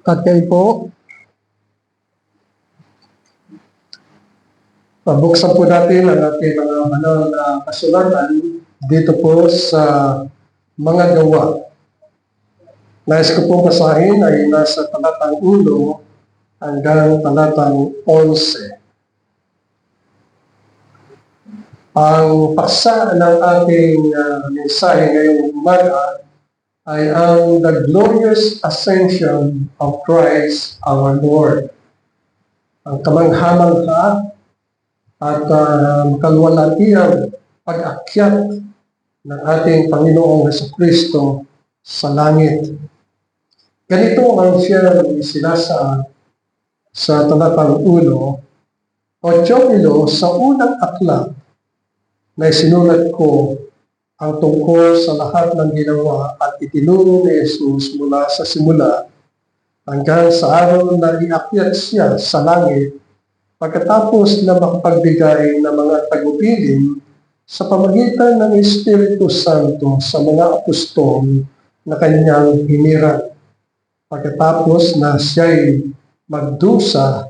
At kayo po, pabuksan po natin ang ating mga banal na kasulatan dito po sa mga gawa. Nais ko pong basahin ay nasa talatang 1 hanggang talatang 11. Ang paksa ng ating mensahe ngayong umaga ay ang The Glorious Ascension of Christ our Lord. Ang kamangha-mangha at kalwalatiang pag-akyat ng ating Panginoong Jesucristo sa langit. Ganito ang siya sinasaad sa talatang 1, O Teofilo, sa unang aklat na isinulat ko ang tungkol sa lahat ng ginawa at itinuro ni Jesus mula sa simula hanggang sa araw na iakyat siya sa langit pagkatapos na makapagbigay ng mga tagubilin sa pamamagitan ng Espiritu Santo sa mga apostol na kanyang hinirang. Pagkatapos na siya'y magdusa,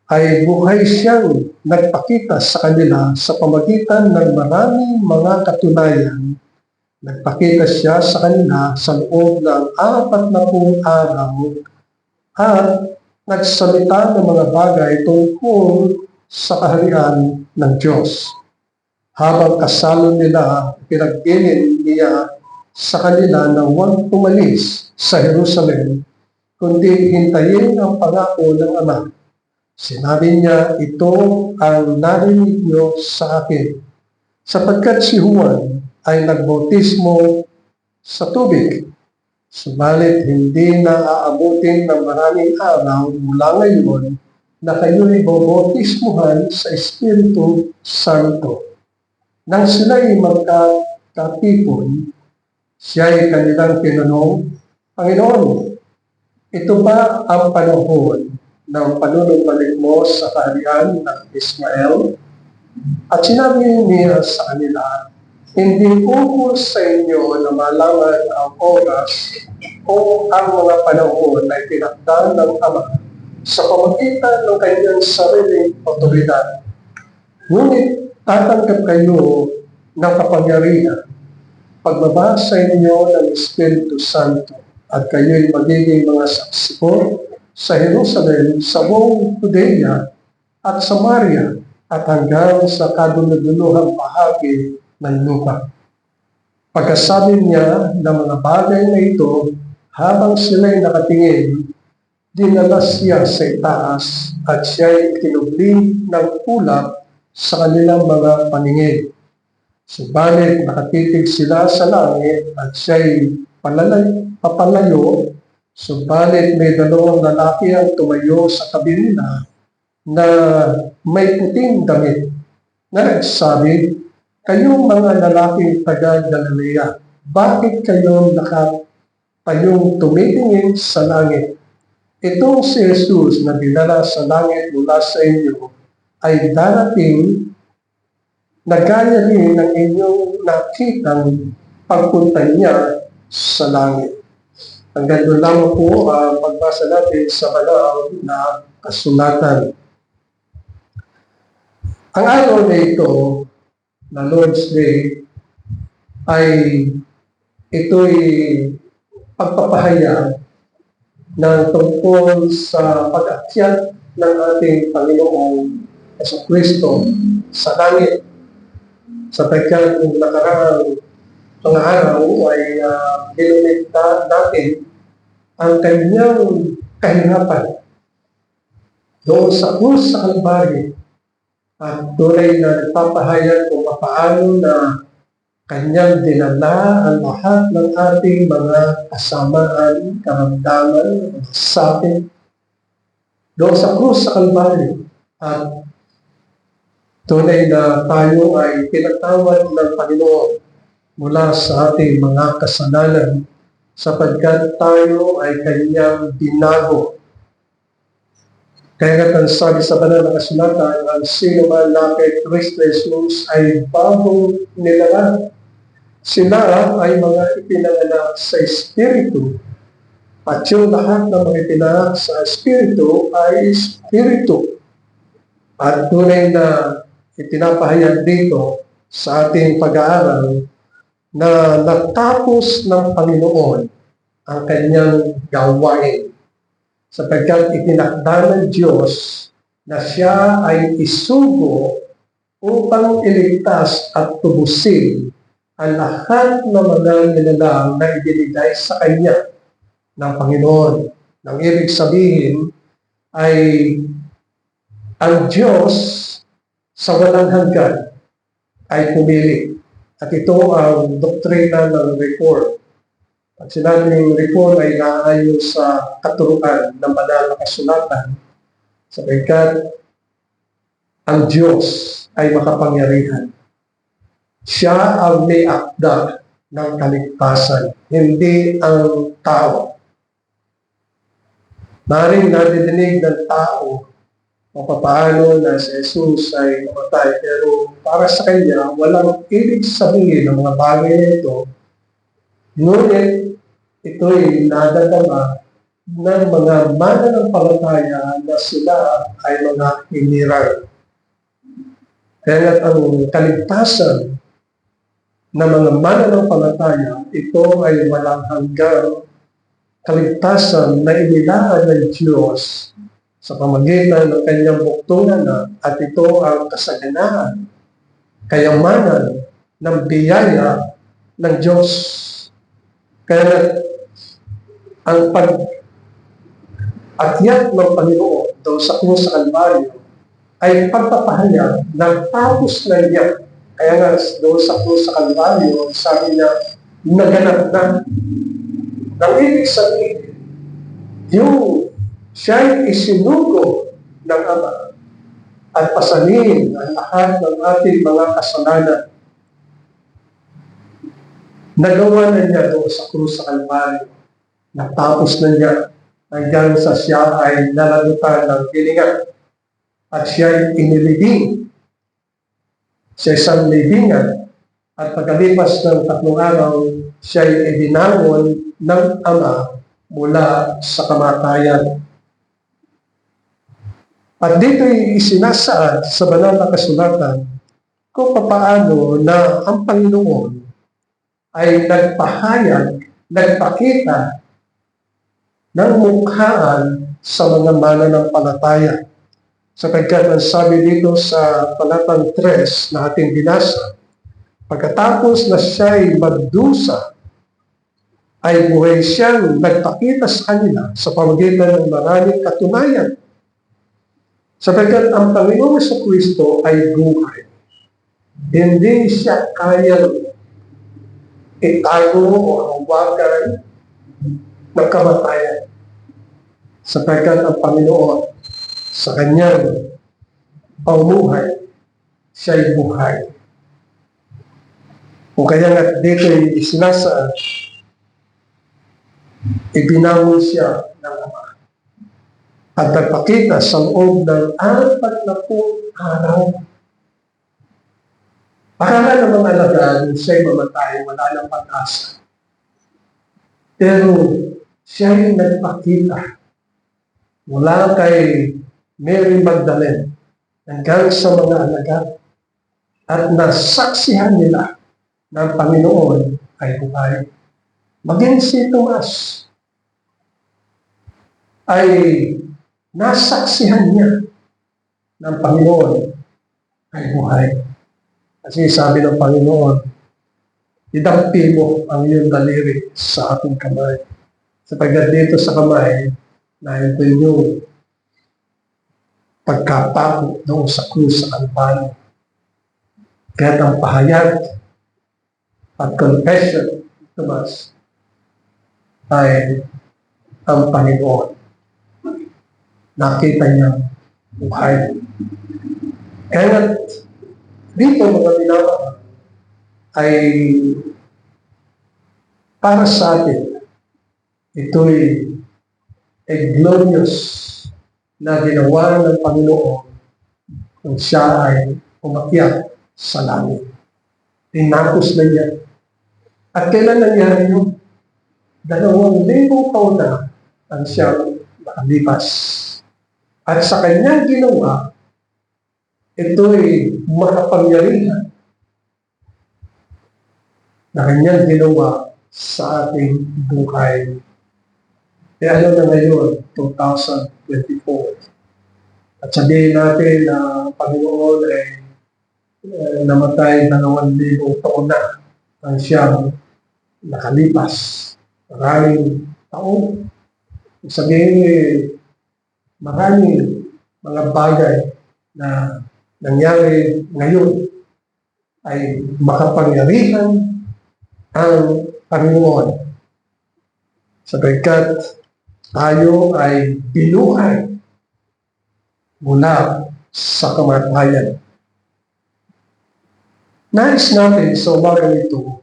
ay buhay siyang nagpakita sa kanila sa pamamagitan ng maraming mga katunayan. Nagpakita siya sa kanila sa loob ng 40 araw at nagsalita ng mga bagay tungkol sa kaharian ng Diyos. Habang kasalo nila, pinagpilin niya sa kanila na huwag tumalis sa Jerusalem, kundi hintayin ang pangako ng Ama. Sinabi niya, ito ang narinig niyo sa akin, sapagkat si Juan ay nagbautismo sa tubig, subalit hindi na aabutin ng maraming araw mula ngayon na kayo'y bautismuhan sa Espiritu Santo. Nang sila'y magkatipon, siya'y kanilang tinanong, Panginoon, ito ba ang panahon ng panunumbalik mo sa kaharian ng Israel? At sinabi niya sa kanila, hindi ukol sa inyo na malaman ang oras o ang mga panahon ay tinakda ng Ama sa pamamagitan ng kanyang sariling otoridad. Ngunit tatanggap kayo ng kapangyarihan pagbaba sa inyo ng Espiritu Santo at kayo'y magiging mga saksi ko sa Jerusalem, sa buong Judea at Samaria at hanggang sa kaduluduluhang bahagi ng lupa. Pagkasabi niya ng mga bagay na ito, habang sila'y nakatingin, dinala siya sa itaas at siya'y itinubli ng ulap sa kanilang mga paningin. Subalit nakatitig sila sa langit at siya'y papalayo. Subalit may dalawang lalaki ang tumayo sa tabi nila na may puting damit na nagsabi, kayong mga lalaking taga-Galilea, bakit kayo nakatayong tumitingin sa langit? Itong si Jesus na dinala sa langit mula sa inyo ay darating na gaya rin ng inyong nakitang pagpunta niya sa langit. Hanggang doon lamang po ang pagbasa natin sa banal na kasulatan. Ang araw na ito, na Lord's Day, ay ito'y pagpapahayag ng tungkol sa pag-akyat ng ating Panginoong Jesucristo sa langit. Sapagkat kung nakaraang mga araw ay binunita natin ang kanyang kahirapan doon sa krus sa Kalbaryo at tunay na nagpapahayag kung paano na kanyang dinala ang lahat ng ating mga kasamaan, karamdaman, sakit doon sa krus sa Kalbaryo. At tunay na tayo ay pinatawad ng Panginoon mula sa ating mga kasalanan sapagkat tayo ay kanyang binago. Kaya nga ang sabi sa banal na kasulatan, ang sino man na kay Kristo Jesus ay bagong nilalang. Sila ay mga ipinanganak sa Espiritu. At yung lahat ng mga ipinanganak sa Espiritu ay Espiritu. At tunay na ipinapahayag dito sa ating pag-aaral na natapos ng Panginoon ang kanyang gawain, sapagkat itinakda ng Diyos na siya ay isugo upang iligtas at tubusin ang lahat ng mga nilalang na ibinigay sa kanya ng Panginoon. Nang ibig sabihin ay ang Diyos sa walang hanggan ay pumili. At ito ang doktrina ng Reform. At sinabing Reform ay naayon sa katuruan ng banal na kasulatan, sapagkat ang Diyos ay makapangyarihan. Siya ang may akda ng kaligtasan, hindi ang tao. Maring nadidinig ng tao o paano na si Jesus ay namatay, pero para sa kanya, walang ibig sabihin ng mga bagay na ito. Ngunit ito'y nadadama ng mga mananampalataya na sila ay mga hinirang. Kaya ang kaligtasan ng mga mananampalataya, ito ay walang hanggang kaligtasan na inilaan ng Diyos sa pamagitan ng kanyang buktunan at ito ang kasaganaan, kayamanan ng biyaya ng Diyos. Kaya ang pag-akyat ng Panginoon doon sa krus sa Kalbaryo ay pagpapahayag na tapos na niya. Kaya nga doon sa krus sa Kalbaryo, sabi niya, naganap na. Nang ibig sabihin, yung siya'y isinugo ng Ama at pasanin ang lahat ng ating mga kasalanan. Nagawa na niya doon sa krus sa Kalbaryo. Natapos na niya hanggang sa siya ay nalalutan ng gilingan at siya ay inilibing sa isang libingan at pagkalipas ng 3 araw, siya ay ibinangon ng Ama mula sa kamatayan. At dito'y isinasaad sa banal na kasulatan kung paano na ang Panginoon ay nagpahayag, nagpakita ng mukhaan sa mga mananampalataya. Sapagkat ang sabi dito sa talatang 3 na ating binasa, pagkatapos na siya'y magdusa, ay buhay siyang nagpakita sa kanila sa pamagitan ng maraming katunayan. Sapagkat ang Panginoon sa Kristo ay buhay. Hindi siya kayang itago o hawakan ng kamatayan. Sapagkat ang Panginoon sa kanyang pamumuhay, siya'y buhay. O kaya nga dito'y isinasaan, ibinangon siya ng Ama at nagpakita sa loob ng 40 araw. Akala ng mga alagaan, siya'y mamatay, wala ng pag-asa. Pero siya'y nagpakita mula kay Mary Magdalene hanggang sa mga alaga at nasaksihan nila na ang Panginoon ay buhay. Maging si Tomas ay nasaksihan niya ng Panginoon ay buhay. Kasi sabi ng Panginoon, idampi mo ang iyong daliri sa aking kamay. Sapagkat dito sa kamay, nandun yung pagkapako doon sa krus sa Kalbaryo. Kaya ang pahayag at confession ni Tomas ay ang Panginoon. Nakita niya buhay. Kaya dito mga binawa ay para sa atin, ito'y a glorious na ginawa ng Panginoon kung siya ay umakyat sa langit. Tinapos na niya. At kailan nangyari yun? 2,000 taon na ang siyang nakalipas. At sa kanyang ginawa, ito'y makapangyarihan na kanyang ginawa sa ating buhay. Kaya ano na ngayon, 2024. At sabihin natin na Panginoon ay namatay 2,000 taon na ang siyang nakalipas. Maraming taon. Sabihin, maraming mga bagay na nangyari ngayon ay makapangyarihan ang Panginoon. Sapagkat tayo ay binuhay mula sa kamatayan. Nais natin sa umagang ito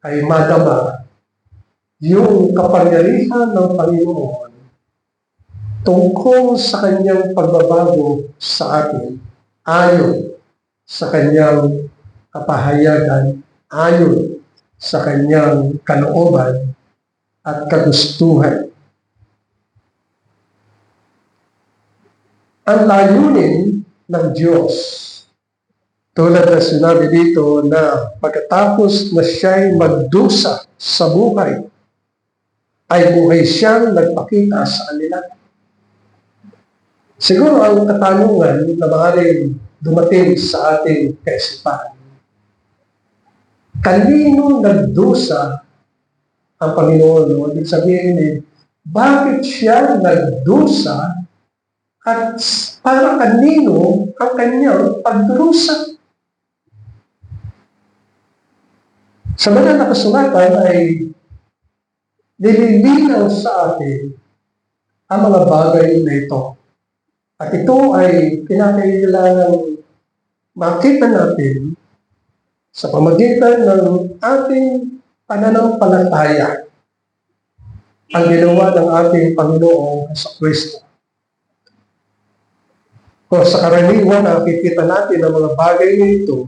ay madama yung kapangyarihan ng Panginoon tungkol sa kanyang pagbabago sa atin ayon sa kanyang kapahayagan, ayon sa kanyang kalooban at kagustuhan. Ang layunin ng Diyos, tulad na sinabi dito na pagkatapos na siya'y magdusa sa buhay, ay buhay siyang nagpakita sa kanila. Siguro ang katanungan na maaaring dumating sa ating kaisipan, kanino nagdusa ang Panginoon? Ibig sabihin, bakit siya nagdusa at para kanino ang kanyang pagdurusa? Sa banal na kasulatan ay nililinaw sa atin ang mga bagay na ito. At ito ay kinakailangang makita natin sa pamagitan ng ating pananampalataya ang ginawa ng ating Panginoong Jesucristo. Kung sa karaniwan nakikita natin ang mga bagay nito,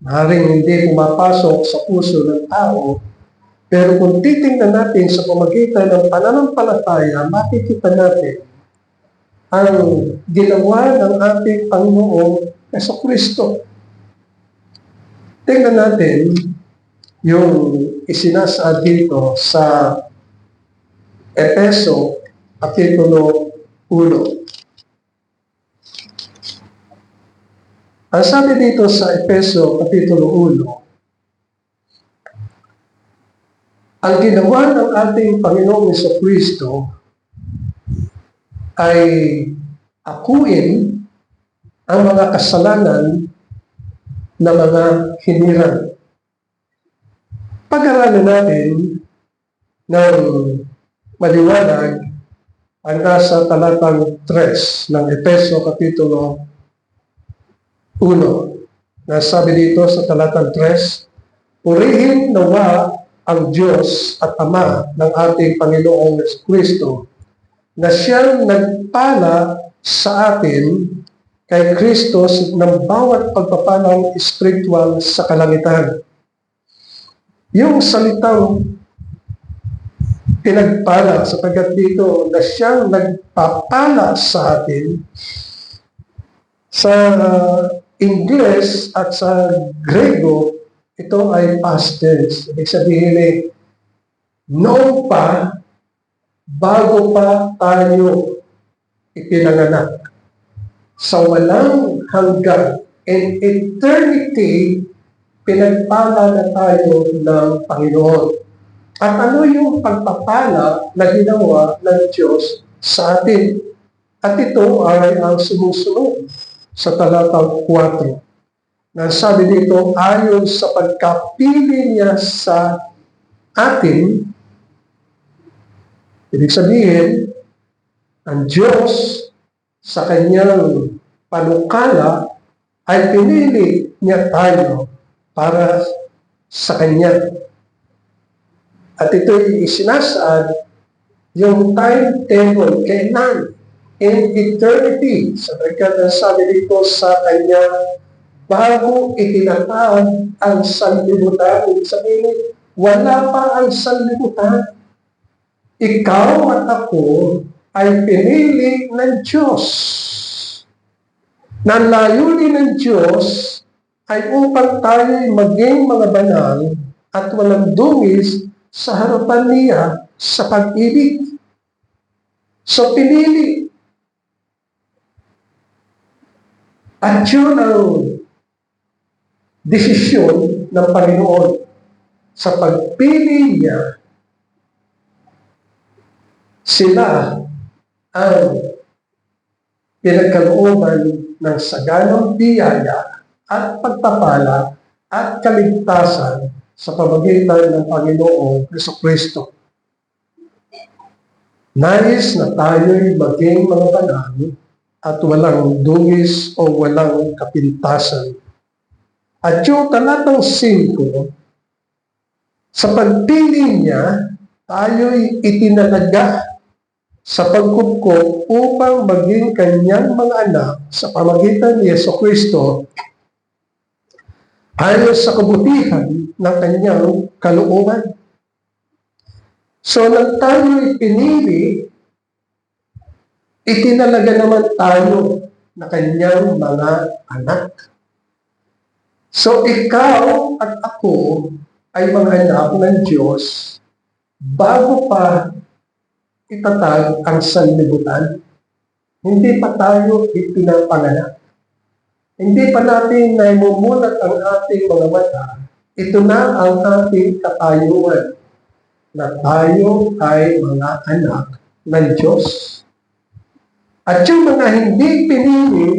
maaaring hindi pumapasok sa puso ng tao, pero kung titingnan natin sa pamagitan ng pananampalataya, makikita natin ang ginawa ng ating Panginoong Jesucristo. Tingnan natin yung isinasaad dito sa Efeso, Kapitulo 1. Ang sabi dito sa Efeso, Kapitulo 1, ang ginawa ng ating Panginoong Jesucristo ay akuin ang mga kasalanan na mga hinirang. Pag-aralan natin ng maliwanag ang nasa talatang 3 ng Efeso Kapitulo 1. Nasabi dito sa talatang 3, purihin nawa ang Diyos at Ama ng ating Panginoong Jesucristo na siyang nagpala sa atin kay Kristo ng bawat pagpapalang espiritual sa kalangitan. Yung salitang pinagpala, sapagkat dito na siyang nagpapala sa atin, sa Ingles at sa Grego, ito ay past tense. Ibig sabihin noon pa, bago pa tayo ipinanganak, sa walang hanggan, in eternity, pinagpala na tayo ng Panginoon. At ano yung pagpapala na ginawa ng Diyos sa atin? At ito ay ang sumusunod sa talatang 4. Nasabi dito, ayon sa pagkapili niya sa atin, ibig sabihin, ang Diyos sa kanyang panukala ay pinili niya tayo para sa kanya. At ito'y isinasaad yung timetable, kailan in eternity. Sapagkat ang sabi dito sa kanya, bago itinatag ang sanlibutan, ibig sabihin, wala pa ang sanlibutan. Ikaw at ako ay pinili ng Diyos. Na layunin ng Diyos ay upang tayo'y maging mga banal at walang dungis sa harapan niya sa pag-ibig. So, pinili. At yun ang desisyon ng Panginoon sa pagpili niya. Sila ang pinagkalooban ng saganang biyaya at pagpapala at kaligtasan sa pamamagitan ng Panginoong Jesucristo. Nais na tayo'y maging mga banal at walang dungis o walang kapintasan. At yung talatang 5, sa pagpili niya, tayo'y itinalaga sa pagkupkop upang maging kanyang mga anak sa pamagitan ni Jesucristo ayon sa kabutihan ng kanyang kalooban. So, nang tayo'y pinili, itinalaga naman tayo na kanyang mga anak. So, ikaw at ako ay mga anak ng Diyos bago pa itatag ang sanlibutan. Hindi pa tayo ipinapanganak. Hindi pa natin naimumulat ang ating mga mata. Ito na ang ating katayuan na tayo ay mga anak ng Diyos. At yung mga hindi pinili,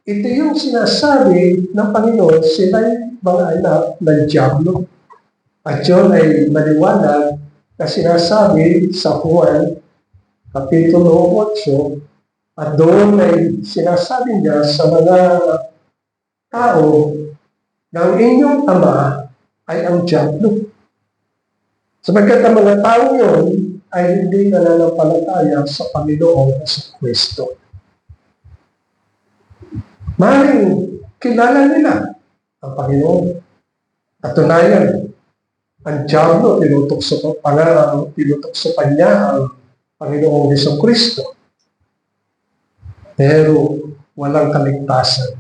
ito yung sinasabi ng Panginoon, sila'y mga anak ng Diablo. At yun ay maliwanag na sinasabi sa Juan Kapitulo 8, at doon ay sinasabi niya sa mga tao na ang inyong ama ay ang Diablo. Sapagkat ang mga tao yun ay hindi nananampalataya sa Panginoong Jesucristo. Maring kilala nila ang Panginoon. Katunayan, ang Diablo, tinutokso niya ang Panginoong Jesucristo. Pero walang kaligtasan.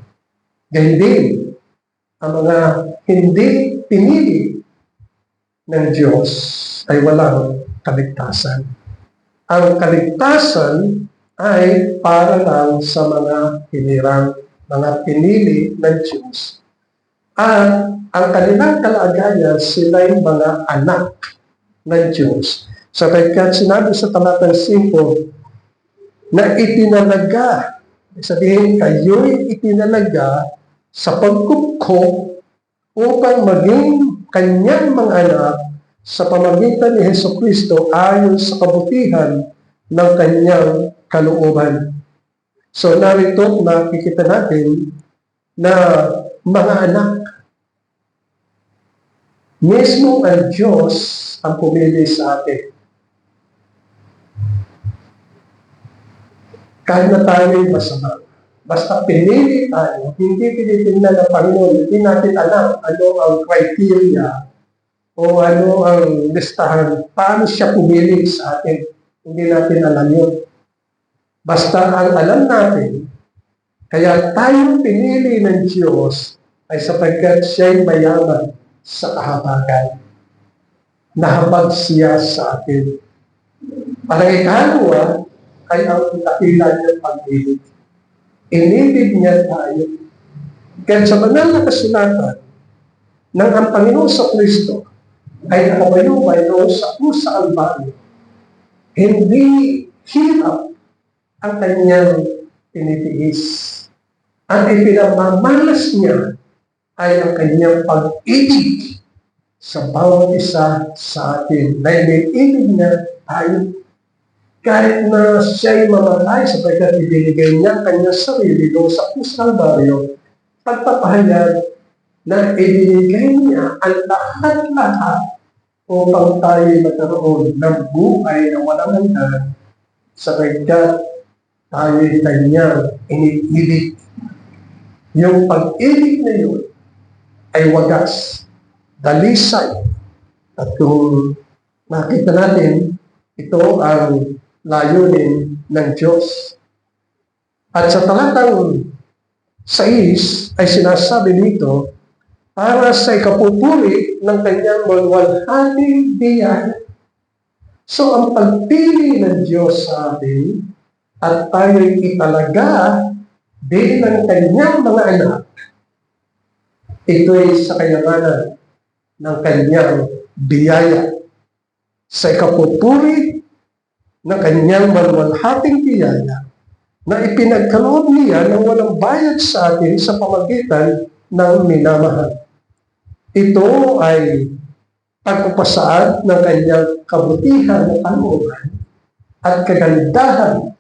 Gayun din, ang mga hindi pinili ng Diyos ay walang kaligtasan. Ang kaligtasan ay para lang sa mga hinirang, mga pinili ng Diyos. At ang kanilang kalagayan, sila'y mga anak ng Diyos. Sapagkat sinabi sa talatang 5 na itinalaga, sabihin kayo'y itinalaga sa pagkupkop upang maging kanyang mga anak sa pamamagitan ni Jesucristo ayon sa kabutihan ng kanyang kalooban. So narito nakikita natin na mga anak, mismo ang Diyos ang pumili sa atin. Kahit na tayo'y masama, basta pinili tayo, hindi tinitingnan ng Panginoon, hindi natin alam ano ang criteria o ano ang listahan, paano siya pumili sa atin. Hindi natin alam yun. Basta ang alam natin, kaya tayong pinili ng Diyos ay sapagkat siya'y mayaman sa kahabagan. Nahabag siya sa atin. Parang ikalawa ay ang dakila niyang pag-ibig. Inibig niya tayo. Kaya sa banal na kasulatan ng ang Panginoon sa Kristo ay nakabayubay noon sa krus sa Kalbaryo. Hindi hirap ang kanyang tinitiis. Ang ipinamamalas niya ay ang kanyang pag-ibig sa bawat isa sa atin. Dahil may ibig niya tayo. Kahit na siya'y mamatay sapagkat ibinigay niya kanyang sarili doon sa krus ng Kalbaryo, pagpapahayag na ibinigay niya ang lahat-lahat upang tayo magkaroon ng buhay na walang hanggan sapagkat tayo'y kanyang iniibig. Yung pag-ibig na yun ay wagas, dalisay. At kung nakita natin, ito ang layunin ng Diyos. At sa talatang 6 ay sinasabi dito, para sa ikapupuri ng kanyang malwalhating biyaya. So ang pagpili ng Diyos sa atin at tayo'y italaga bilang kanyang mga anak, ito'y sa kayamanan ng kanyang biyaya. Sa ikapupuri ng kanyang malwalhating biyaya na ipinagkaloob niya ng walang bayad sa atin sa pamagitan ng minamahal. Ito ay pagpapasaad ng kanyang kabutihan ng kalooban at kagandahan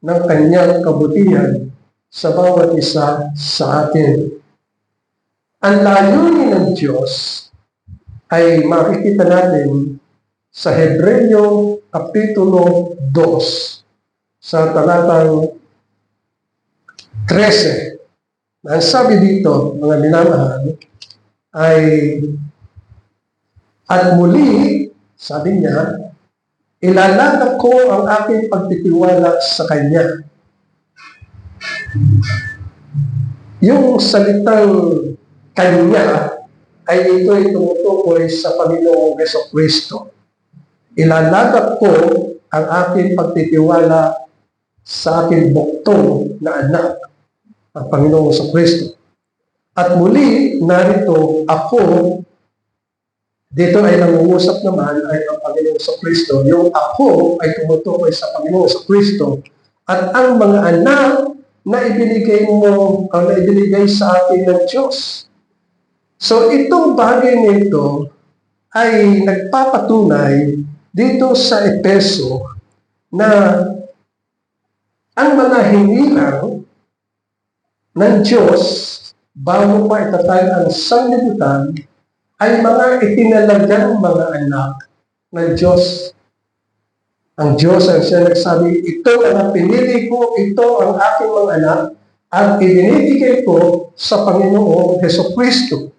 ng kanyang kabutihan sa bawat isa sa atin. Ang layunin ng Diyos ay makikita natin sa Hebreo Kapitulo 2 sa talatang 13. Ang sabi dito, mga minamahal, ay at muli, sabi niya, ilalagak ko ang aking pagtitiwala sa Kanya. Yung salitang Kanya ay ito'y tumutukoy sa Panginoong Jesucristo. Ilalagak ko ang aking pagtitiwala sa aking buktong na anak, ang Panginoong Jesucristo. At muli, narito ako, dito ay nangungusap naman ay ang Panginoong Jesucristo. Yung ako ay tumutukoy sa Panginoong Jesucristo. At ang mga anak na ibinigay mo, na ibinigay sa atin ng Diyos. So itong bagay nito ay nagpapatunay dito sa Epeso na ang mga hinilang ng Diyos bago pa itatag ang sanglibutan, ay mga itinalagang mga anak ng Diyos. Ang Diyos ang siya nagsabi, ito ang pinili ko, ito ang aking mga anak, at ibinibigay ko sa Panginoong Jesucristo.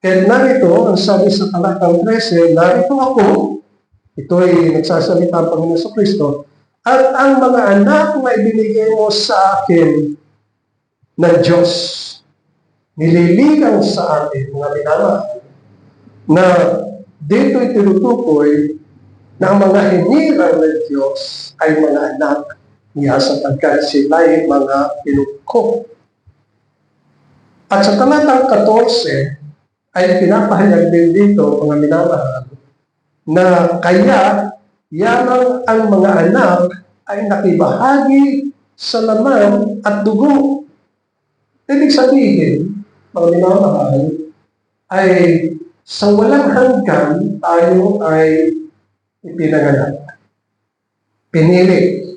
Kaya narito, ang sabi sa talatang 13, narito ako, ito ay nagsasalita ang Panginoong Jesucristo, at ang mga anak na ibinigay mo sa akin ng Diyos, nililigang sa atin, mga minamahal, na dito'y tinutukoy na ang mga hinilang ng Diyos ay mga anak niya sapagkat sila'y mga pinugko. At sa talatang 14 ay pinapahayag din dito, mga minamahal, na kaya yamang ang mga anak ay nakibahagi sa laman at dugo. Ibig sabihin, mga minamahal, ay sa walang hanggan tayo ay ipinanganak. Pinili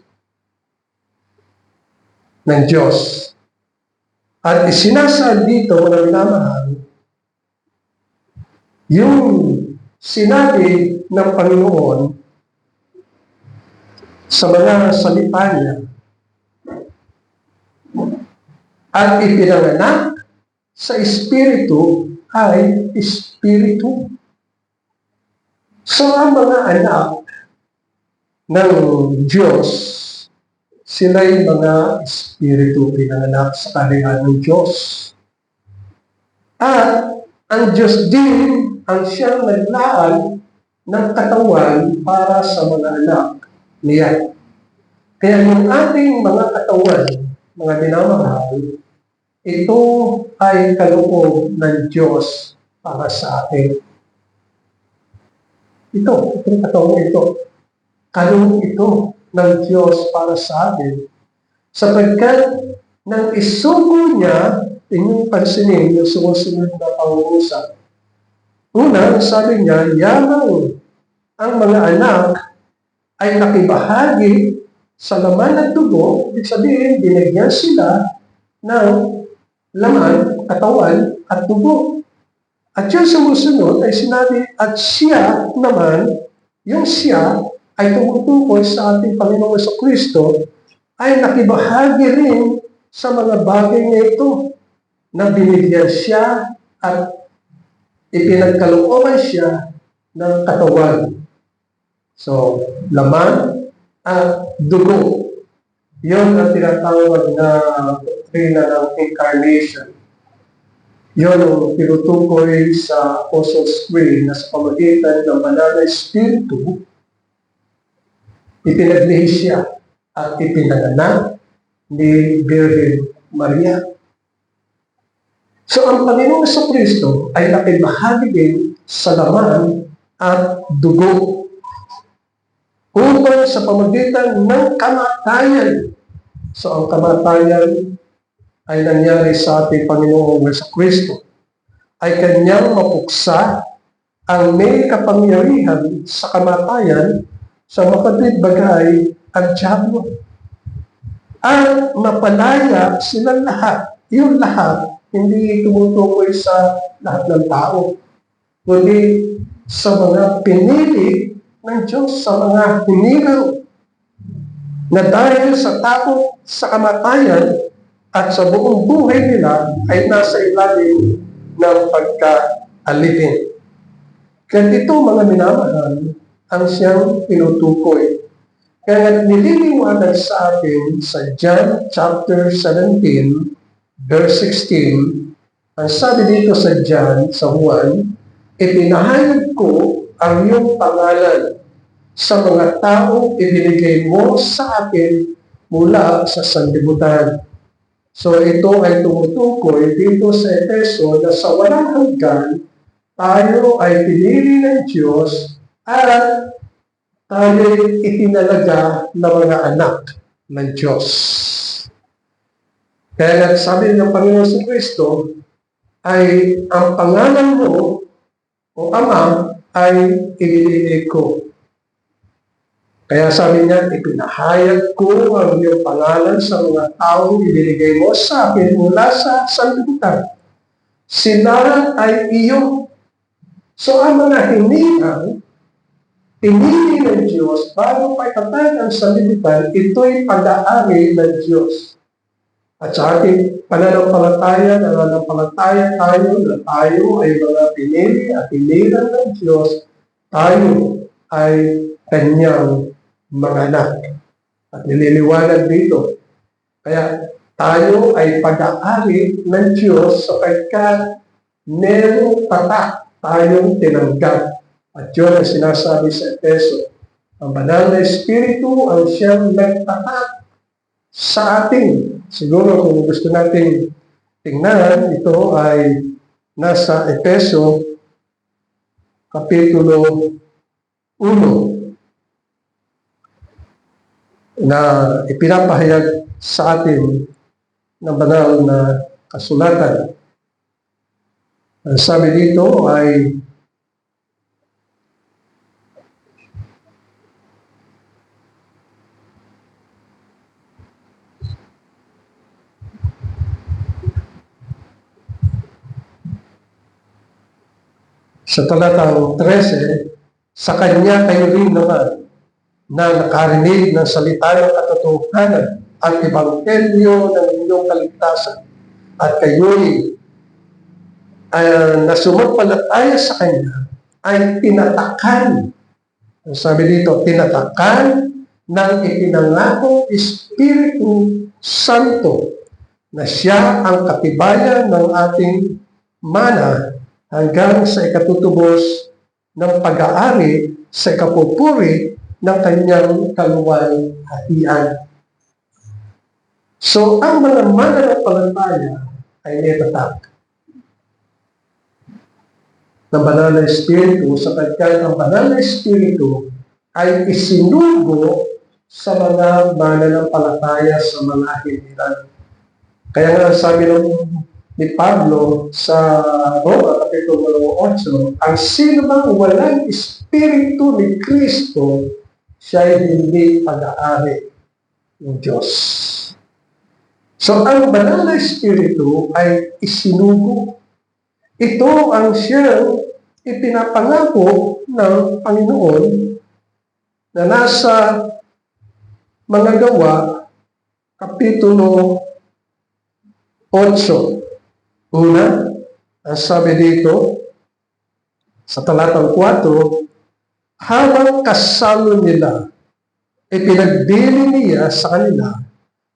ng Diyos. At isinasaad dito, mga minamahal, yung sinabi ng Panginoon sa mga salita niya at ipinanganak sa Espiritu ay Espiritu. So ang mga anak ng Diyos, sila'y mga Espiritu pinanganak sa kaharian ng Diyos. At ang Diyos din ang siyang naglaan ng katawan para sa mga anak niya. Kaya yung ating mga katawan, mga minamahal, ito ay kaloob ng Diyos para sa atin. Itong katawan ito, kaloob ito ng Diyos para sa atin. Sapagkat nang isugo niya, inyong pansinin yung sumusunod na pangungusap. Una, sabi niya, yamang ang mga anak ay nakibahagi sa laman at dugo, ibig sabihin, binigyan sila ng laman, katawan, at dugo. At yung sumusunod ay sinabi, at siya naman, yung siya ay tumutukoy sa ating Panginoong Jesucristo ay nakibahagi rin sa mga bagay na ito na binigyan siya at ipinagkalooban siya ng katawan. So, laman at dugo. Yun ang tinatawag na doktrina ng incarnation. Yun ang tinutukoy sa Apostles' Creed na sa pamagitan ng banal na Espiritu, ipinaglihi siya at ipinanganak ni Virgin Maria. So ang Panginoong Jesucristo ay nakibahagi din sa laman at dugo upang sa pamagitan ng kamatayan. So ang kamatayan ay nangyari sa ating Panginoong Jesucristo ay kanyang mapuksa ang may kapangyarihan sa kamatayan sa mapatid bagay ang diablo. At mapalaya silang lahat. Yung lahat, hindi tumutukoy sa lahat ng tao, kundi sa mga pinili ng Diyos, sa mga hinilaw na dahil sa takot sa kamatayan at sa buong buhay nila ay nasa ilalim ng pagkaalipin. Kaya ito, mga minamahal, ang siyang tinutukoy. Kaya nililiwanag sa atin sa John chapter 17, verse 16, ang sabi dito sa John, sa Juan, ipinahayag ko ang iyong pangalan sa mga taong ibinigay mo sa akin mula sa sanlibutan. So ito ay tumutukoy dito sa Efeso na sa walang hanggan, tayo ay pinili ng Diyos at tayo itinalaga na mga anak ng Diyos. Kaya sabi ng Panginoon si Kristo ay ang pangalan mo o Ama ay iniligay ko. Kaya sabi niya, ipinahayag ko ang iyong pangalan sa mga taong ibinigay mo sa akin mula sa sanlibutan. Sila ay iyo. So ang mga hinilang, pinili ng Diyos bago pa itatag ang sanlibutan, ito'y pag-aari ng Diyos. At sa ating pananampalataya, nananampalataya tayo na tayo ay mga pinili at hinilang ng Diyos, tayo ay kanyang mga anak. At nililiwanag dito. Kaya tayo ay pag-aari ng Diyos sapagkat merong tatak tayong tinanggap. At yun ang sinasabi sa Efeso. Ang banal na Espiritu ang siyang nagtatak sa atin. Siguro kung gusto natin tingnan, ito ay nasa Efeso Kapitulo 1 na ipinapahayag sa atin ng banal na kasulatan. Ang sabi dito ay sa talatang 13, sa Kanya kayo rin naman na nakarinig ng salita ng katotohanan at ebanghelyo ng inyong kaligtasan at kayo'y na sumampalataya sa Kanya ay tinatakan. Ang sabi dito, tinatakan ng ipinangakong Espiritu Santo na siya ang katibayan ng ating mana hanggang sa ikatutubos ng pag-aari sa ikapupuri ng kanyang kaluwalhatian. So, ang mga mananampalataya ay nitatak ng banal na Espiritu sapagkat ang banal na Espiritu ay isinugo sa mga mananampalataya sa mga hinilan. Kaya nga sabi ni Pablo sa Roma, Kapitulo 8, ang sino bang walang Espiritu ni Kristo, siya ay hindi pag-aari ng Diyos. So, ang banal na Espiritu ay isinugo. Ito ang siyang ipinapangako ng Panginoon na nasa mga gawa Kapitulo 8. Una, ang sabi dito, sa talatang 4, habang kasalo nila, ipinagdili niya sa kanila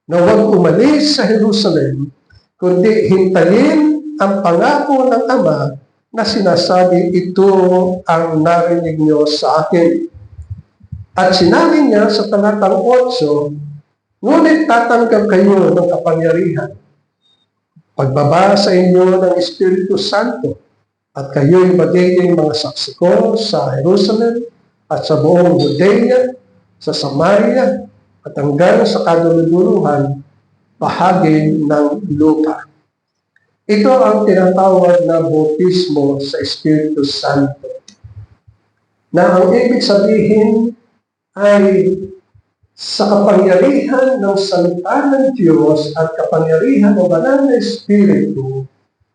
na huwag umalis sa Jerusalem, kundi hintayin ang pangako ng Ama na sinasabi, ito ang narinig niyo sa akin. At sinabi niya sa talatang 8, ngunit tatanggap kayo ng kapangyarihan pagbaba sa inyo ng Espiritu Santo, at kayo'y magiging mga saksi ko sa Jerusalem at sa buong Judea, sa Samaria, at hanggang sa kadululuhan bahagi ng lupa. Ito ang tinatawag na bautismo sa Espiritu Santo, na ang ibig sabihin ay sa kapangyarihan ng salita ng Diyos at kapangyarihan ng banal na Espiritu,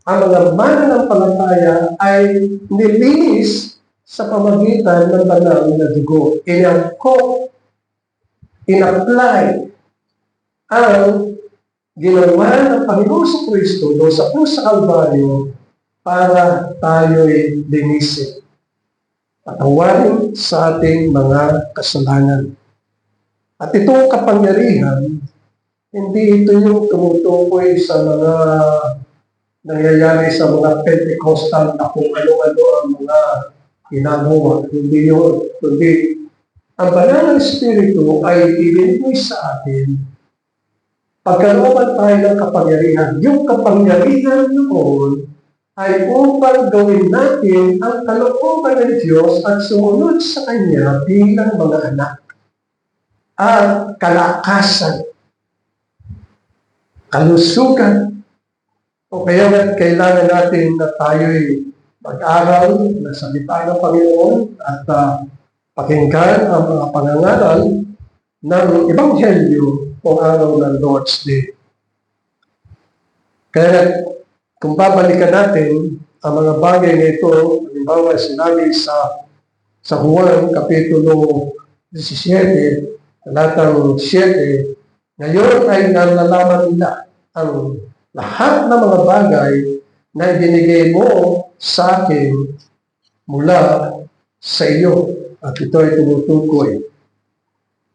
ang mga mananampalataya ay nilinis sa pamagitan ng banal na dugo. Inangkop, in-apply ang ginawa ng Panginoon sa Kristo doon sa krus sa Kalbaryo para tayo'y linisin. Patawarin sa ating mga kasalanan. At itong kapangyarihan, hindi ito yung tumutukoy sa mga nangyayari sa mga Pentecostal na kung ano-ano ang mga ginagawa. Hindi yun. Kundi ang banal na Espiritu ay ibinigay sa atin pagkalooban tayo ng kapangyarihan. Yung kapangyarihan noon ay upang gawin natin ang kalooban ng Diyos at sumunod sa Kanya bilang mga anak. At kalakasan, kalusugan, o kaya kailangan natin na tayo'y mag-aral na salita ng Panginoon at pakinggan ang mga pangangaral ng Ebanghelyo o araw ng Lord's Day. Kaya kung babalikan natin ang mga bagay na ito, halimbawa sinabi sa Juan Kapitulo 17, talatang 7, ngayon ay nalalaman nila ang lahat ng mga bagay na ibinigay mo sa akin mula sa iyo. At ito ay tumutukoy.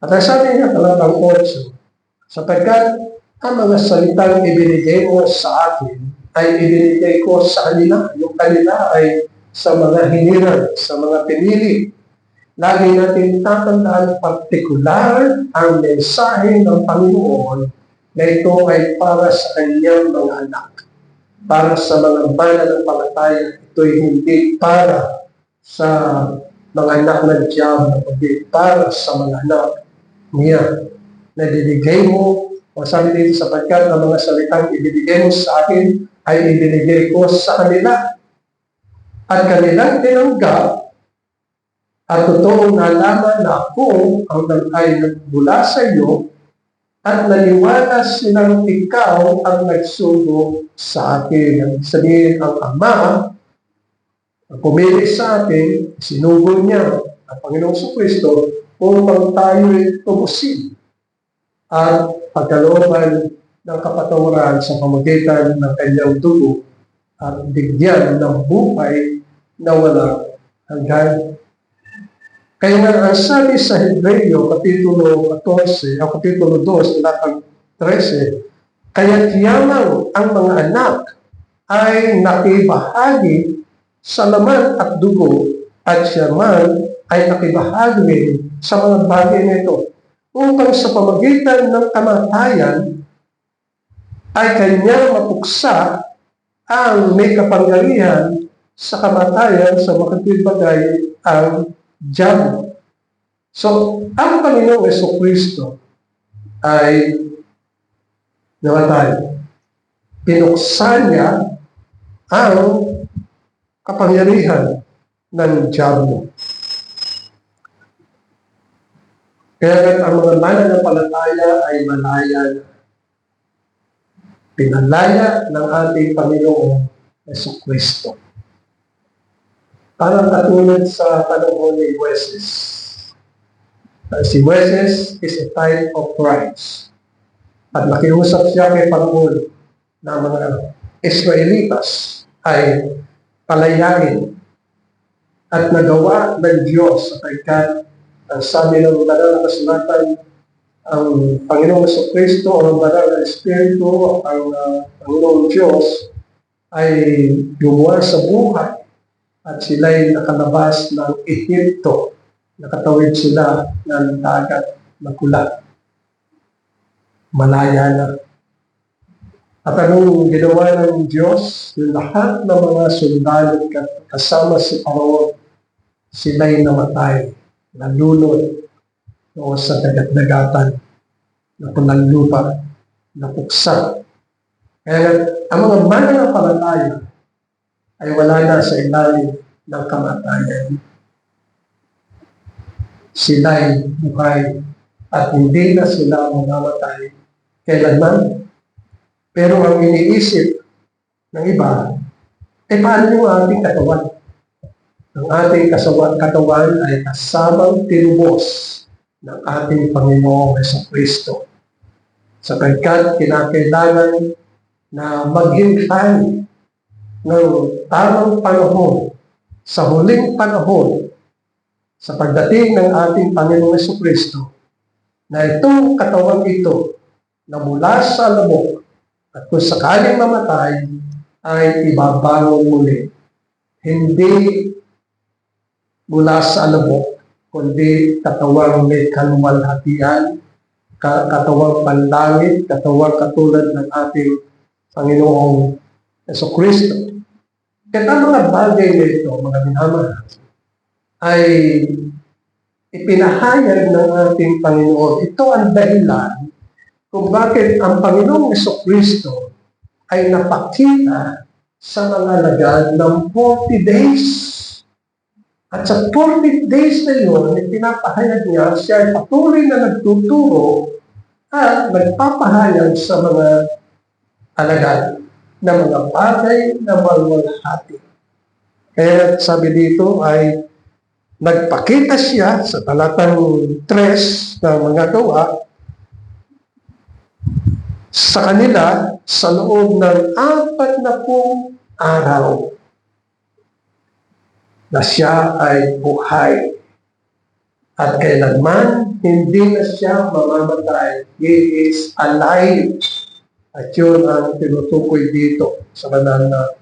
At ang sabi niya, talatang 8, sapagkat ang mga salitang ibinigay mo sa akin ay ibinigay ko sa kanila. Yung kanila ay sa mga hinirang, sa mga pinili. Lagi natin tatandaan partikular ang mensahe ng Panginoon na ito ay para sa kanyang mga anak. Para sa mga mananampalataya, ito ay hindi para sa mga anak ng Diyablo, kundi para sa mga anak niya. Na ibinigay mo, o sabi dito, sapagkat ang mga salitang ibinigay mo sa akin ay ibinigay ko sa kanila. At kanilang tinanggap at totoong nalaman na ako ang ay nagmula sa iyo at naniwala silang ikaw ang nagsugo sa akin. Sabihin, ang Ama ang pumili sa atin, sinugo niya ang Panginoong Kristo upang tayo'y tumusin at pagkalooban ng kapatawaran sa pamagitan ng kanyang dugo at bigyan ng buhay na walang hanggan. Kaya nga ang sabi sa Hebreo, Kapitulo 14, o Kapitulo 2, talatang 13, kaya tiyamang ang mga anak ay nakibahagi sa laman at dugo, at siya man ay nakibahagi sa mga bagay nito, upang sa pamagitan ng kamatayan ay kanyang mapuksa ang may kapangyarihan sa kamatayan sa makatibagay ang Diyan. So, ang Panginoong Jesucristo ay namatay. Pinuksan niya ang kapangyarihan ng Diablo. Kaya ang mga mananampalataya ay malaya na. Pinalaya ng ating Panginoong Jesucristo. Parang katulad sa panahon ni Moises. Si Moises is a type of Christ. At nakiusap siya kay Panginoon na mga Israelitas ay palayain at nagawa ng Diyos sapagkat ang sabi ng banal na kasulatan, ang Panginoong Jesucristo o ang banal na Espiritu, ang Panginoong Diyos ay gumawa sa buhay at sila'y nakalabas ng Ehipto, nakatawid sila ng dagat na kulat. Malaya na. At anong ginawa ng Diyos? Yung lahat ng mga sundalo kasama si Panginoon, sila'y namatay, nalunod o sa dagat-dagatan, napunang lupa, napuksa. Kaya ang mga mananampalataya ay wala na sa ilalim ng kamatayan. Sila'y buhay at hindi na sila mamamatay kailanman. Pero ang iniisip ng iba, paano yung ating katawan? Ang ating katawan ay kasamang tinubos ng ating Panginoong Jesucristo. Sapagkat kinakailangan na maghintay ng tamang panahon, sa huling panahon, sa pagdating ng ating Panginoong Jesucristo, na itong katawan ito na mula sa lamok at kung sakaling mamatay ay ibabangon muli. Hindi mula sa lamok, kundi katawang may kaluwalhatian, katawang panlangit, katawang katulad ng ating Panginoong Jesucristo. Kaya ang mga bagay nito, mga minamahal, ay ipinahayag ng ating Panginoon. Ito ang dahilan kung bakit ang Panginoong Jesucristo ay napakita sa mga alagad ng 40 days. At sa 40 days na yun, pinapahayag niya, siya ay patuloy na nagtuturo at nagpapahayag sa mga alagad na mga bagay na malwalhati. Kaya sabi dito ay nagpakita siya sa talatang 3 ng mga gawa sa kanila sa loob ng 40 araw na siya ay buhay at kailanman hindi na siya mamamatay. He is alive. At yun ang tinutukoy dito sa banal na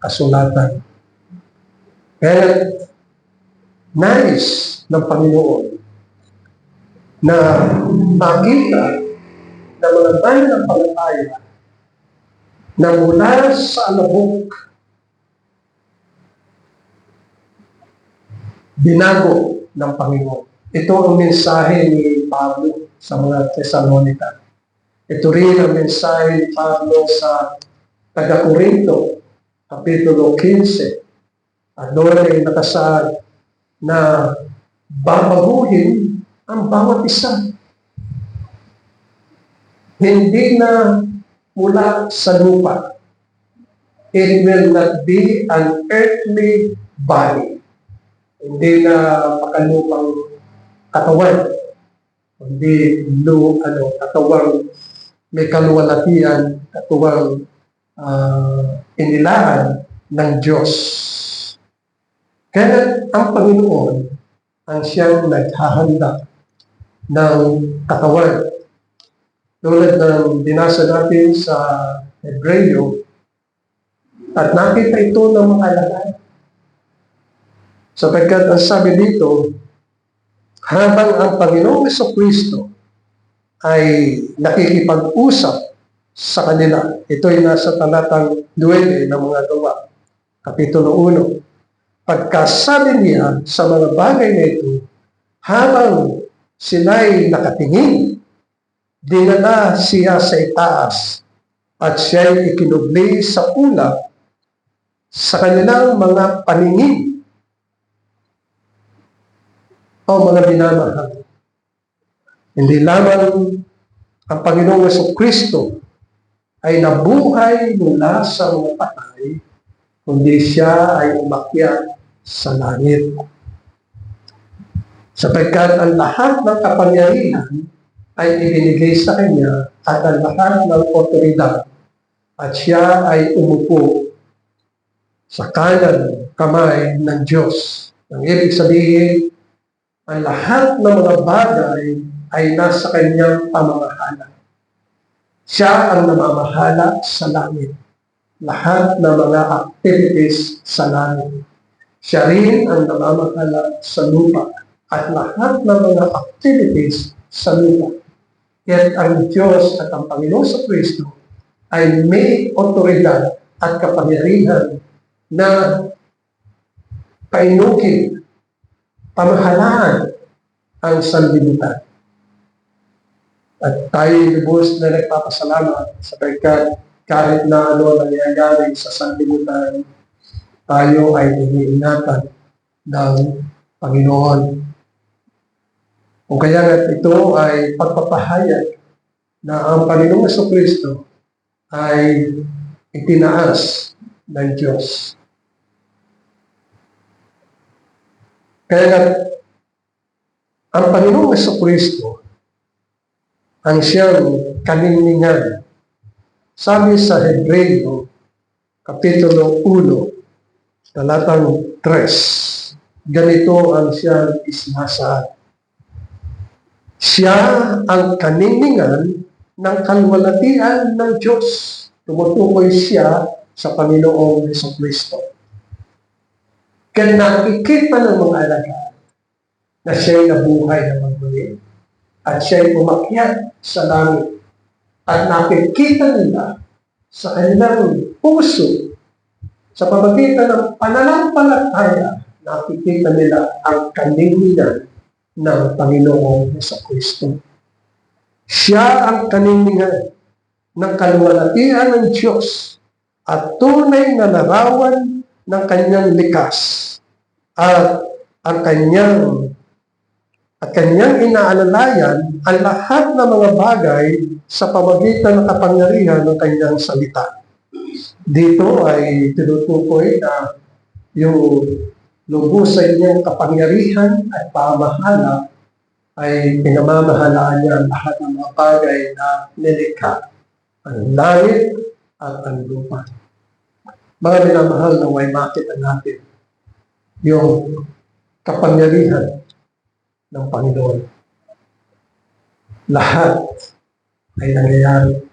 kasulatan. Kaya nais ng Panginoon na makita na mga mananampalataya na mula sa alabok, binago ng Panginoon. Ito ang mensahe ni Pablo sa mga Thessalonica. Ito rin ang mensahe ni Pablo sa taga-Corinto, Kapitulo 15. At doon ay nakasaad na babaguhin ang bawat isa. Hindi na mula sa lupa. It will not be an earthly body. Hindi na makalupang katawan. Hindi katawang may kaluwalhatian, katawang inilaan ng Diyos. Kaya ang Panginoon ang siyang naghahanda ng katawan. Tulad ng binasa natin sa Hebreo, at nakita ito ng mga alagad. Sapagkat ang sabi dito, habang ang Panginoong Jesucristo ay nakikipag-usap sa kanila, ito ay nasa talatang 9 ng mga gawa, Kapitulo 1. Pagkasabi niya sa mga bagay na ito, habang sila'y nakatingin, dinala siya sa itaas at siya'y ikinubli sa ulap sa kanilang mga paningin. O mga minamahal, hindi lamang ang Panginoong Jesucristo ay nabuhay mula sa mga patay, kundi siya ay umakyat sa langit. Sapagkat ang lahat ng kapangyarihan ay ibinigay sa kanya at ang lahat ng otoridad at siya ay umupo sa kanan kamay ng Diyos. Ang ibig sabihin, ang lahat ng mga bagay ay nasa kanyang pamamahala. Siya ang namamahala sa langit. Lahat ng mga activities sa langit. Siya rin ang namamahala sa lupa at lahat ng mga activities sa lupa. Kaya ang Diyos at ang Panginoon sa Kristo ay may otoridad at kapangyarihan na painukin, pamahalaan ang sanlibutan. At tayo lubos na nagpapasalamat sapagkat kahit na ano nangyayari sa sanlibutan, tayo ay iniingatan ng Panginoon. Kung kaya nga ito ay pagpapahayag na ang Panginoong Jesucristo ay itinaas ng Diyos. Kaya nga, ang Panginoong Jesucristo ang siyang kaningningan. Sabi sa Hebreo, Kapitulo 1, talatang 3, ganito ang siyang isinasaad. Siya ang kaningningan ng kalwalatian ng Diyos. Tumutukoy siya sa Panginoong Jesucristo. Kaya nakikita ng mga alagad na siya'y nabuhay na magmuli at siya'y umakyat sa langit at nakikita nila sa kanilang puso sa pamagitan ng pananampalataya, nakikita nila ang kaningningan ng Panginoong Jesucristo. Siya ang kaningningan ng kaluwalhatian ng Diyos at tunay na larawan ng kanyang likas at ang kanyang inaalalayan ang lahat ng mga bagay sa pamagitan ng kapangyarihan ng kanyang salita. Dito ay tinutukoy na yung lubusan niyang kapangyarihan at pamahala ay pinamamahalaan niya ang lahat ng mga bagay na nilikha, ang langit at ang lupa. Mga minamahal na way makita natin yung kapangyarihan ng Panginoon. Lahat ay nangyayari.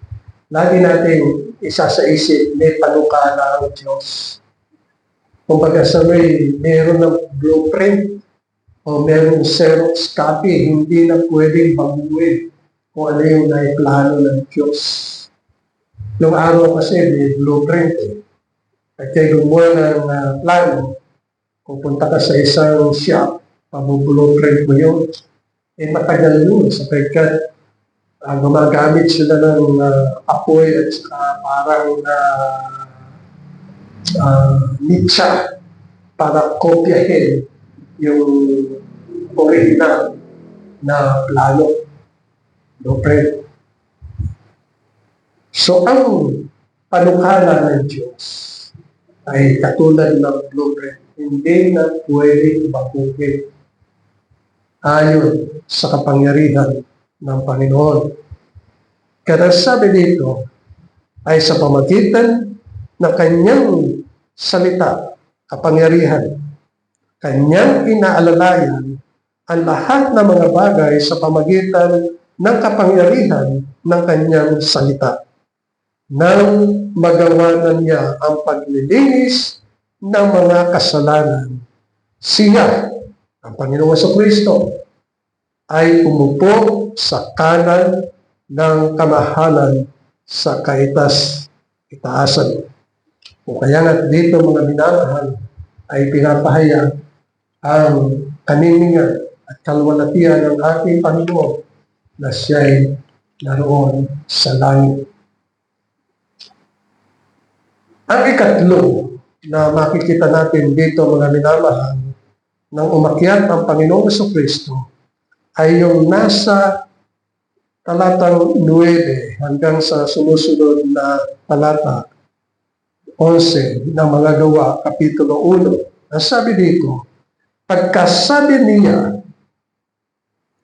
Lagi natin isa sa isip, may panukala ang Diyos. Kung baga sa meron ng blueprint o meron Xerox copy, hindi na pwedeng baguhin kung ano yung naiplano ng Diyos. Noong araw kasi may blueprint At kayo gumawa ng plano, pupunta ka sa isang shop, pabublueprint mo yun, matagal yun sapagkat gumagamit sila ng apoy at saka parang nitsa para kopyahin yung original na plano, blueprint. So ang panukala ng Diyos ay katulad ng blueprint, hindi na pwedeng baguhin ayon sa kapangyarihan ng Panginoon. Kaya sabi dito ay sa pamagitan ng kanyang salita, kapangyarihan, kanyang inaalalayan ang lahat ng mga bagay sa pamagitan ng kapangyarihan ng kanyang salita. Nang magawa na niya ang paglilinis ng mga kasalanan, siya, ang Panginoong Jesucristo, ay umupo sa kanan ng kamahalan sa itaasan. O kaya nga dito mga minamahal ay pinapahayag ang kaniningan at kalwalhatian ng ating Panginoon na siya'y naroon sa langit. Ang ikatlo na makikita natin dito mga minamahal nang umakyat ang Panginoong Jesucristo ay yung nasa talatang 9 hanggang sa sumusunod na talata 11 ng mga gawa, Kapitulo 1. Ang sabi dito, pagkasabi niya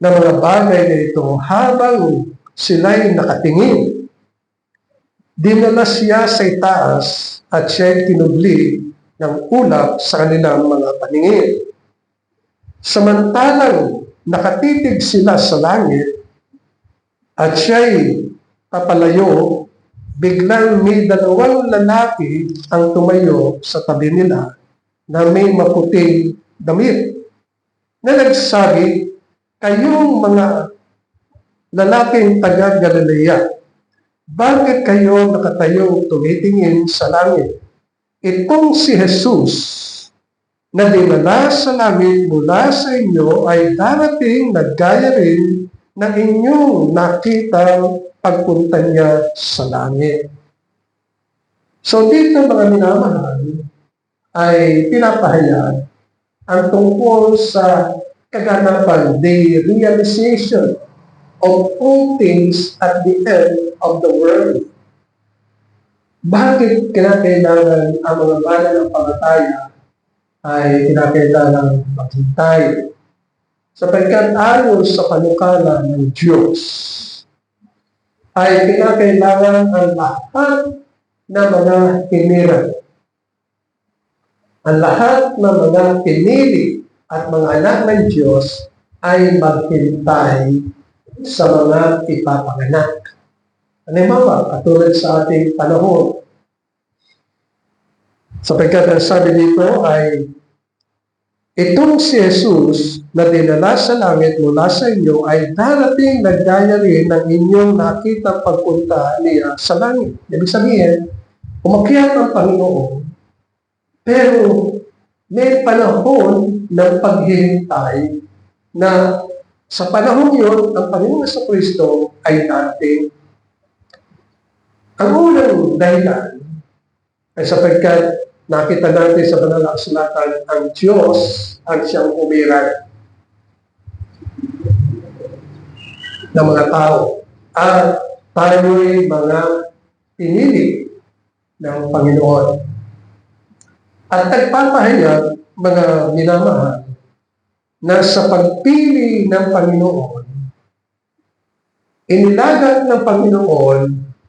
ng mga bagay na ito habang sila'y nakatingin. Dinala siya sa itaas at siya'y tinubli ng ulap sa kanilang mga paningin. Samantalang nakatitig sila sa langit at siya'y papalayo, biglang may dalawang lalaki ang tumayo sa tabi nila na may maputing damit na nagsabi, "Kayong mga lalaking taga Galilea, bakit kayo nakatayong tumitingin sa langit? Itong si Jesus na dinala sa langit mula sa inyo ay darating na gaya rin ng inyong nakitang pagpunta niya sa langit." So dito mga minamahal ay pinapahayag ang tungkol sa kaganapan, the realization of all things at the end of the world. Bakit kinakailangan ang mga mananampalataya ay kinakailangan maghintay? Sapagkat ayon sa panukala ng Diyos, ay kinakailangan ang lahat na mga hinirang, ang lahat ng mga pinili at mga anak ng Diyos ay maghintay sa mga ipapanganak. Halimbawa, katulad sa ating panahon, sapagkat ang sabi dito ay, itong si Jesus na dinala sa langit mula sa inyo ay darating na gaya rin ng inyong nakita pagpunta niya sa langit. Ibig sabihin, umakyat ang Panginoon, pero may panahon ng paghihintay na sa panahon yun, ang Panginoon sa Kristo ay darating. Ang unang dahilan ay sapagkat nakita natin sa banal na kasulatan ang Diyos ang siyang umiral ng mga tao at tayo'y mga pinili ng Panginoon. At nagpapahayag, mga minamahal, na sa pagpili ng Panginoon, inilagat ng Panginoon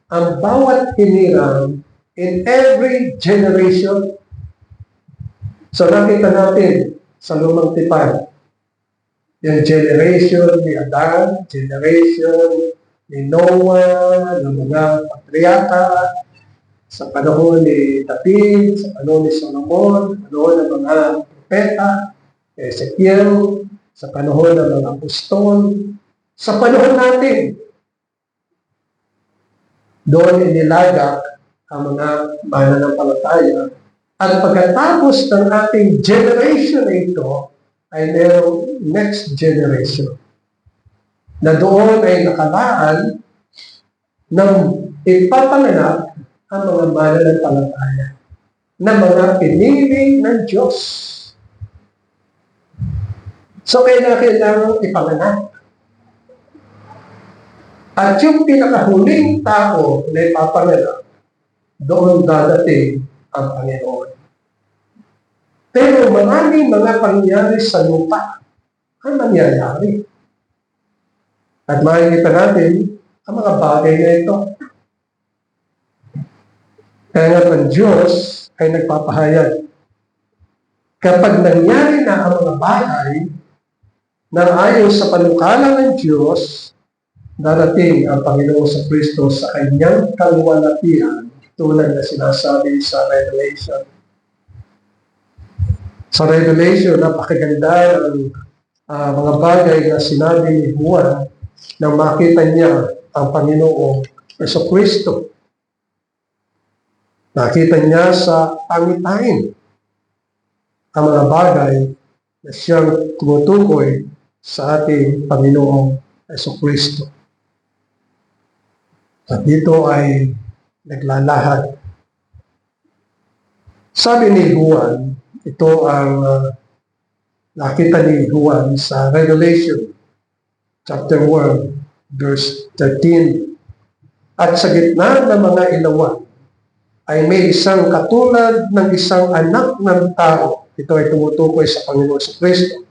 ang bawat hinirang in every generation. So nakita natin sa lumang tipan, yung generation ni Adan, generation ni Noah, ng mga patriarka, sa panahon ni David, sa panahon ni Solomon, sa panahon ng mga propeta, Ezekiel, sa panahon ng mga apostol, sa panahon natin, doon inilagak ang mga mananampalataya. At pagkatapos ng ating generation na ito, ay mayroong next generation na doon ay nakalaan ng ipapanganak ang mga mananampalataya na mga pinili ng Diyos. So kailangan ipanganak. At yung pinakahuling tao na ipapanganak, doon dadating ang Panginoon. Pero maraming mga pangyayari sa lupa ang nangyayari. At makikita natin ang mga bagay na ito. Kaya nga ang Diyos ay nagpapahayag. Kapag nangyari na ang mga bagay na ayon sa panukala ng Diyos, darating ang Panginoon sa Kristo sa kanyang kaluwalhatian, tulad na sinasabi sa Revelation. Sa Revelation, napakaganda ng mga bagay na sinabi ni Juan nang makita niya ang Panginoong sa Kristo. Nakita niya sa pangitain ang mga bagay na siyang tumutukoy sa ating Panginoong Jesucristo. At dito ay naglalahad. Sabi ni Juan, ito ang nakita ni Juan sa Revelation chapter 1, verse 13. At sa gitna ng mga ilawan, ay may isang katulad ng isang anak ng tao. Ito ay tumutukoy sa Panginoon sa Kristo,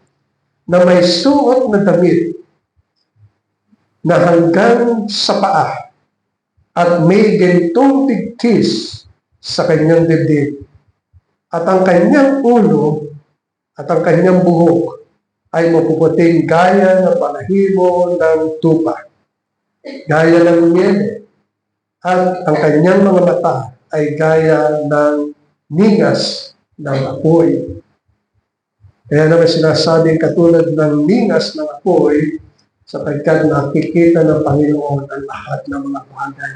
na may suot na damit na hanggang sa paa at may gintong tigtis sa kanyang dibdib. At ang kanyang ulo at ang kanyang buhok ay mapuputing gaya ng balahibo ng tupa, gaya ng miyele, at ang kanyang mga mata ay gaya ng ningas ng apoy. Kaya naman sinasabing katulad ng ningas ng apoy, sapagkat nakikita ng Panginoon ang lahat ng mga bagay.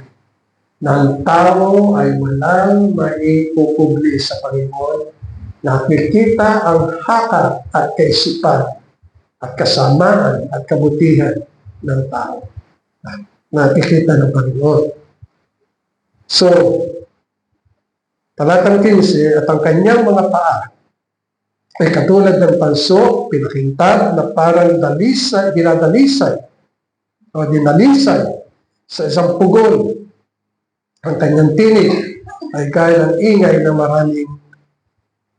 Ng tao ay walang maipupubli sa Panginoon. Nakikita ang haka at kaisipan at kasamaan at kabutihan ng tao. Nakikita ng Panginoon. So, talatang 15, at ang kanyang mga paa ay katulad ng panso, pinakintad na parang dalisay, dinadalisay o dinalisay sa isang pugon. Ang kanyang tinig ay gaya ng ingay ng maraming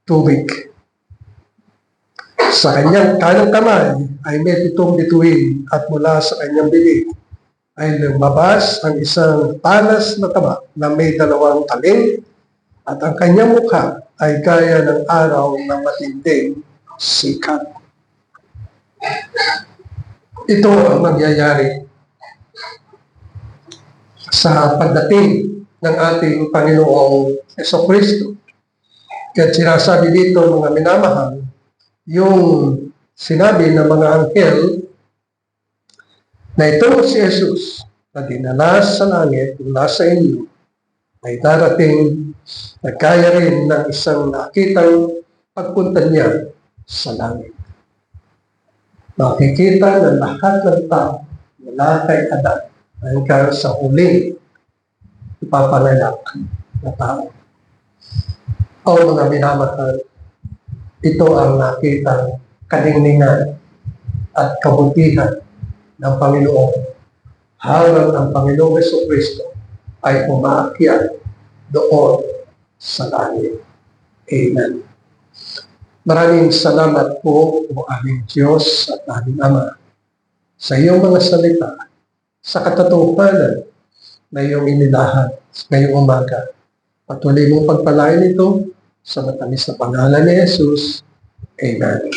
tubig. Sa kanyang kanang kamay ay may 7 bituin at mula sa kanyang bibig ay lumabas ang isang talas na taba na may 2 taling at ang kanyang mukha ay gaya ng araw ng matinding sikat. Ito ang mangyayari sa pagdating ng ating Panginoong Jesucristo. Kaya sinasabi dito, mga minamahal, yung sinabi ng mga anghel na ito si Jesus na dinala sa langit mula sa inyo ay darating na kaya rin ng isang nakitang pagpunta niya sa langit. Makikita ng lahat ng tao mula kay Adan hanggang sa huling ipapanganak na tao. O mga minamahal, ito ang nakitang kaningningan at kabutihan ng Panginoon habang ang Panginoong Jesucristo ay umaakyat doon sa langit. Amen. Maraming salamat po, o aming Diyos at aming Ama, sa iyong mga salita, sa katotohanan na iyong inilahat ngayong umaga. Patuloy mong pagpalain ito sa matamis na pangalan ni Jesus. Amen.